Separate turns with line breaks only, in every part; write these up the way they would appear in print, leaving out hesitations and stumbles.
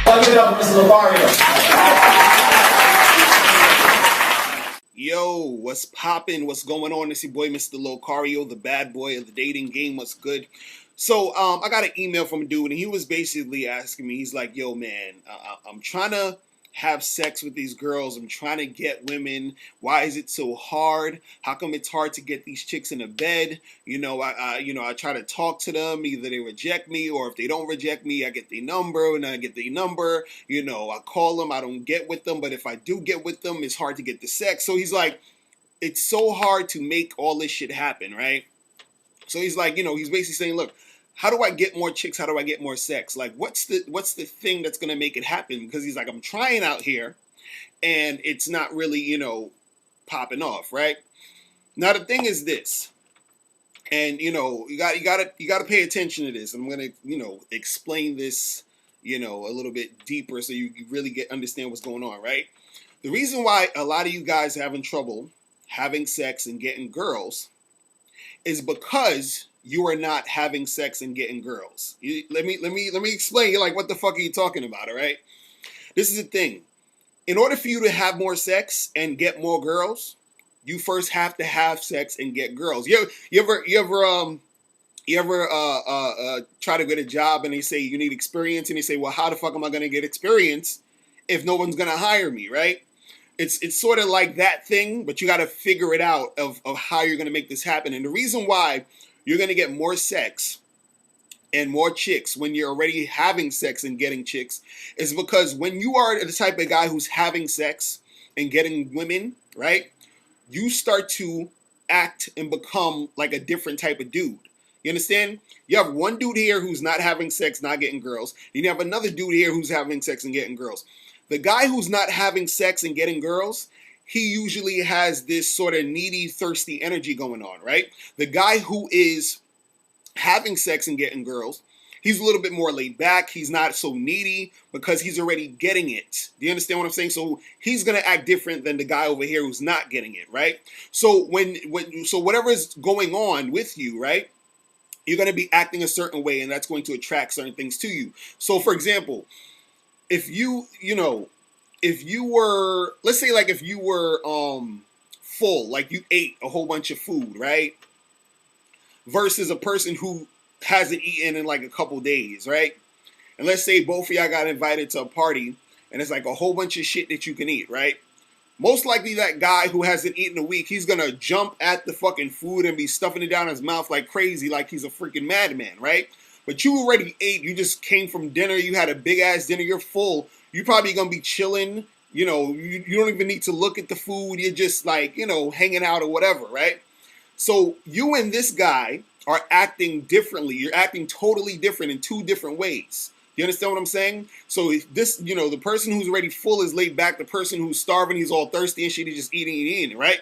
Give it up for Mr. Lothario.
Yo, what's poppin'? What's going on? It's your boy, Mr. Locario, the bad boy of the dating game. What's good? So, I got an email from a dude, and he was basically asking me, he's like, yo, man, I'm trying to have sex with these girls. I'm trying to get women. Why is it so hard? How come it's hard to get these chicks in a bed? I try to talk to them. Either they reject me, or if they don't reject me, I get their number, and I get their number. I call them. I don't get with them, but if I do get with them, it's hard to get the sex. So he's like, it's so hard to make all this shit happen, right? So he's like, he's basically saying, look, how do I get more chicks? How do I get more sex? Like, what's the thing that's gonna make it happen? Because he's like, I'm trying out here, and it's not really, popping off, right? Now the thing is this, and you gotta pay attention to this. I'm gonna, explain this, a little bit deeper so you really understand what's going on, right? The reason why a lot of you guys are having trouble having sex and getting girls is because you are not having sex and getting girls. Let me explain. You're like, what the fuck are you talking about? All right. This is the thing. In order for you to have more sex and get more girls, you first have to have sex and get girls. You ever try to get a job and they say you need experience, and they say, well, how the fuck am I going to get experience if no one's going to hire me, right? It's sort of like that thing, but you got to figure it out of how you're going to make this happen. And the reason why you're going to get more sex and more chicks when you're already having sex and getting chicks is because when you are the type of guy who's having sex and getting women, right, you start to act and become like a different type of dude. You understand? You have one dude here who's not having sex, not getting girls. And you have another dude here who's having sex and getting girls. The guy who's not having sex and getting girls, he usually has this sort of needy, thirsty energy going on, right? The guy who is having sex and getting girls, he's a little bit more laid back. He's not so needy because he's already getting it. Do you understand what I'm saying? So he's going to act different than the guy over here who's not getting it, right? So whatever is going on with you, right, you're going to be acting a certain way, and that's going to attract certain things to you. So, for example, if you were, let's say, like, if you were full, like you ate a whole bunch of food, right? Versus a person who hasn't eaten in like a couple days, right? And let's say both of y'all got invited to a party and it's like a whole bunch of shit that you can eat, right? Most likely that guy who hasn't eaten a week, he's gonna jump at the fucking food and be stuffing it down his mouth like crazy, like he's a freaking madman, right? But you already ate, you just came from dinner, you had a big ass dinner, you're full, you're probably gonna be chilling, you don't even need to look at the food, you're just like, hanging out or whatever, right? So you and this guy are acting differently. You're acting totally different in two different ways. You understand what I'm saying? So this, the person who's already full is laid back. The person who's starving, he's all thirsty and shit, he's just eating, right?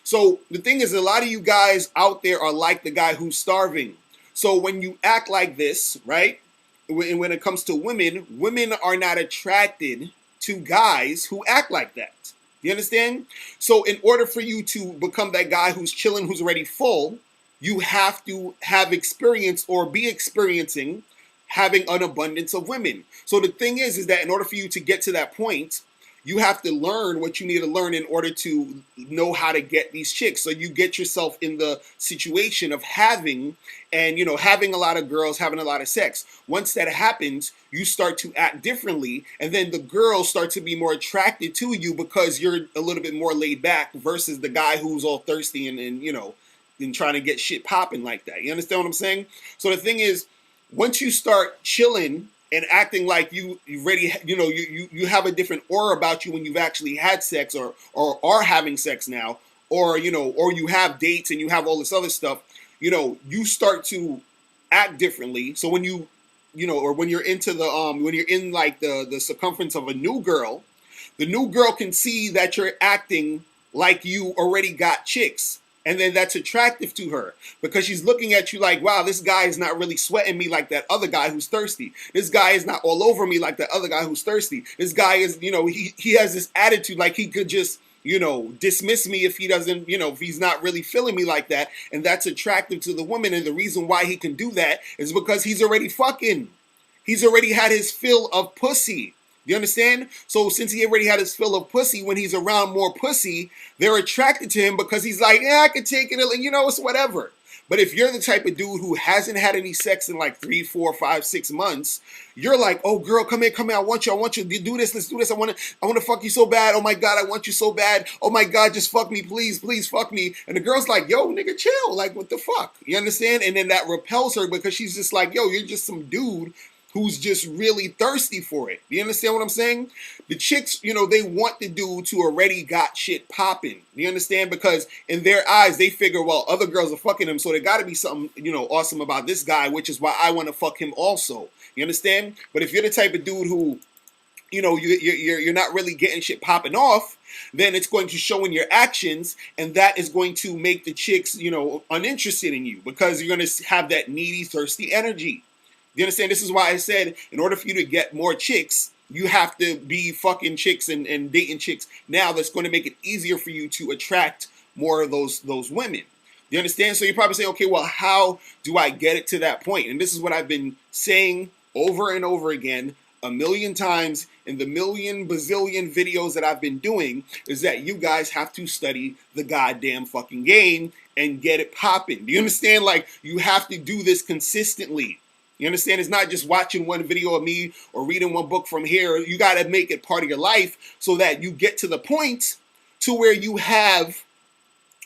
So the thing is, a lot of you guys out there are like the guy who's starving. So when you act like this, right, when it comes to women are not attracted to guys who act like that. You understand? So in order for you to become that guy who's chilling, who's already full, you have to have experience or be experiencing having an abundance of women. So the thing is that in order for you to get to that point, you have to learn what you need to learn in order to know how to get these chicks. So you get yourself in the situation of having a lot of girls, having a lot of sex. Once that happens, you start to act differently, and then the girls start to be more attracted to you because you're a little bit more laid back versus the guy who's all thirsty and trying to get shit popping like that. You understand what I'm saying? So the thing is, once you start chilling and acting like you ready, you have a different aura about you when you've actually had sex or are having sex now, or you have dates and you have all this other stuff, you start to act differently. So when or when you're into when you're in like the circumference of a new girl, the new girl can see that you're acting like you already got chicks. And then that's attractive to her because she's looking at you like, wow, this guy is not really sweating me like that other guy who's thirsty. This guy is not all over me like that other guy who's thirsty. This guy is, he has this attitude like he could just, dismiss me if he doesn't, if he's not really feeling me like that. And that's attractive to the woman. And the reason why he can do that is because he's already fucking. He's already had his fill of pussy. You understand? So since he already had his fill of pussy, when he's around more pussy, they're attracted to him because he's like, yeah, I can take it, you know, it's whatever. But if you're the type of dude who hasn't had any sex in like 3, 4, 5, 6 months, you're like, oh girl, come here, I want you to do this, let's do this. I want to fuck you so bad. Oh my God, I want you so bad. Oh my God, just fuck me, please fuck me. And the girl's like, yo, nigga, chill. Like, what the fuck? You understand? And then that repels her because she's just like, yo, you're just some dude who's just really thirsty for it. You understand what I'm saying? The chicks, you know, they want the dudes who already got shit popping. You understand? Because in their eyes, they figure, well, other girls are fucking him, so there got to be something, you know, awesome about this guy, which is why I want to fuck him also. You understand? But if you're the type of dude who, you know, you're not really getting shit popping off, then it's going to show in your actions, and that is going to make the chicks, you know, uninterested in you because you're going to have that needy, thirsty energy. You understand? This is why I said, in order for you to get more chicks, you have to be fucking chicks and dating chicks. Now that's going to make it easier for you to attract more of those women. You understand? So you probably say, okay, well, how do I get it to that point? And this is what I've been saying over and over again a million times in the million bazillion videos that I've been doing, is that you guys have to study the goddamn fucking game and get it popping. Do you understand? Like, you have to do this consistently. You understand? It's not just watching one video of me or reading one book from here. You got to make it part of your life so that you get to the point to where you have,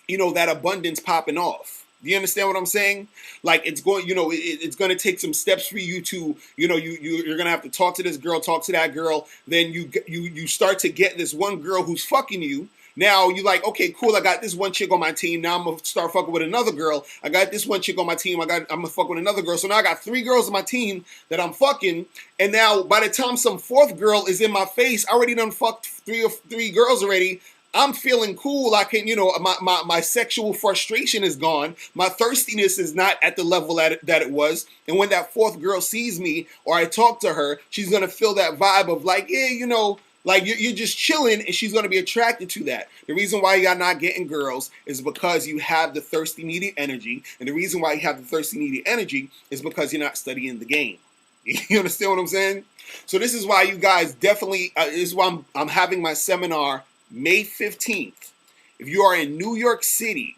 you know, that abundance popping off. Do you understand what I'm saying? Like, it's going, you know, it's going to take some steps for you to, you know, you're going to have to talk to this girl, talk to that girl. Then you start to get this one girl who's fucking you. Now you like, okay, cool, I got this one chick on my team. Now I'm going to start fucking with another girl. I got this one chick on my team. I'm going to fuck with another girl. So now I got 3 girls on my team that I'm fucking. And now by the time some 4th girl is in my face, I already done fucked 3 girls already. I'm feeling cool. I can, you know, my sexual frustration is gone. My thirstiness is not at the level that it was. And when that 4th girl sees me or I talk to her, she's going to feel that vibe of like, yeah, you know, like you're just chilling, and she's going to be attracted to that. The reason why you're not getting girls is because you have the thirsty, needy energy. And the reason why you have the thirsty, needy energy is because you're not studying the game. You understand what I'm saying? So this is why you guys definitely, this is why I'm having my seminar May 15th. If you are in New York City,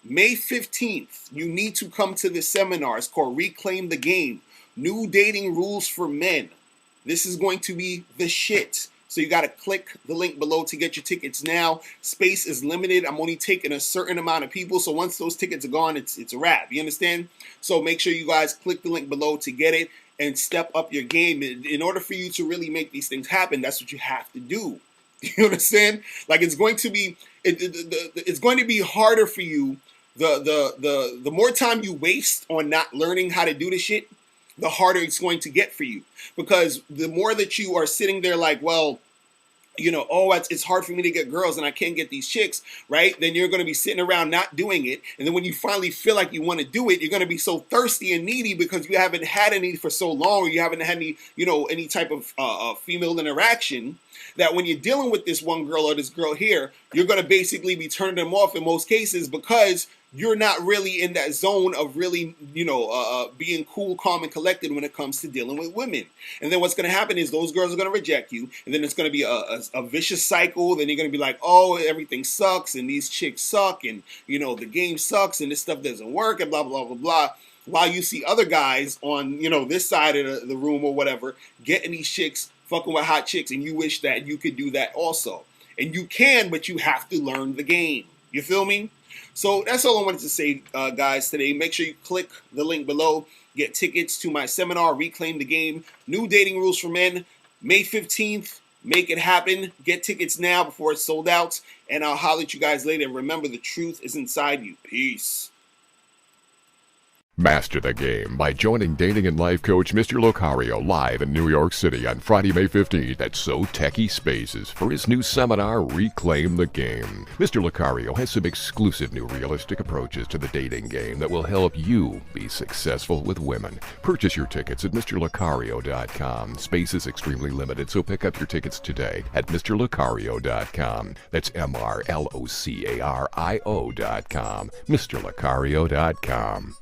May 15th, you need to come to this seminar. It's called Reclaim the Game. New Dating Rules for Men. This is going to be the shit. So you got to click the link below to get your tickets now. Space is limited. I'm only taking a certain amount of people. So once those tickets are gone, it's a wrap. You understand? So make sure you guys click the link below to get it and step up your game. In order for you to really make these things happen, that's what you have to do. You understand? Like, it's going to be it's going to be harder for you. The more time you waste on not learning how to do this shit, the harder it's going to get for you. Because the more that you are sitting there like, well, you know, oh, it's hard for me to get girls and I can't get these chicks, right? Then you're going to be sitting around not doing it. And then when you finally feel like you want to do it, you're going to be so thirsty and needy because you haven't had any for so long, or you haven't had any, you know, any type of female interaction, that when you're dealing with this one girl or this girl here, you're going to basically be turning them off in most cases because you're not really in that zone of really, you know, being cool, calm, and collected when it comes to dealing with women. And then what's going to happen is those girls are going to reject you, and then it's going to be a vicious cycle. Then you're going to be like, oh, everything sucks, and these chicks suck, and, you know, the game sucks, and this stuff doesn't work, and blah, blah, blah, blah. While you see other guys on, you know, this side of the room or whatever, getting these chicks, fucking with hot chicks, and you wish that you could do that also. And you can, but you have to learn the game. You feel me? So that's all I wanted to say, guys, today. Make sure you click the link below. Get tickets to my seminar, Reclaim the Game, New Dating Rules for Men, May 15th. Make it happen. Get tickets now before it's sold out. And I'll holler at you guys later. Remember, the truth is inside you. Peace.
Master the game by joining dating and life coach Mr. Locario live in New York City on Friday, May 15th at So Techie Spaces for his new seminar, Reclaim the Game. Mr. Locario has some exclusive new realistic approaches to the dating game that will help you be successful with women. Purchase your tickets at MrLocario.com. Space is extremely limited, so pick up your tickets today at MrLocario.com. That's MrLocario.com. MrLocario.com.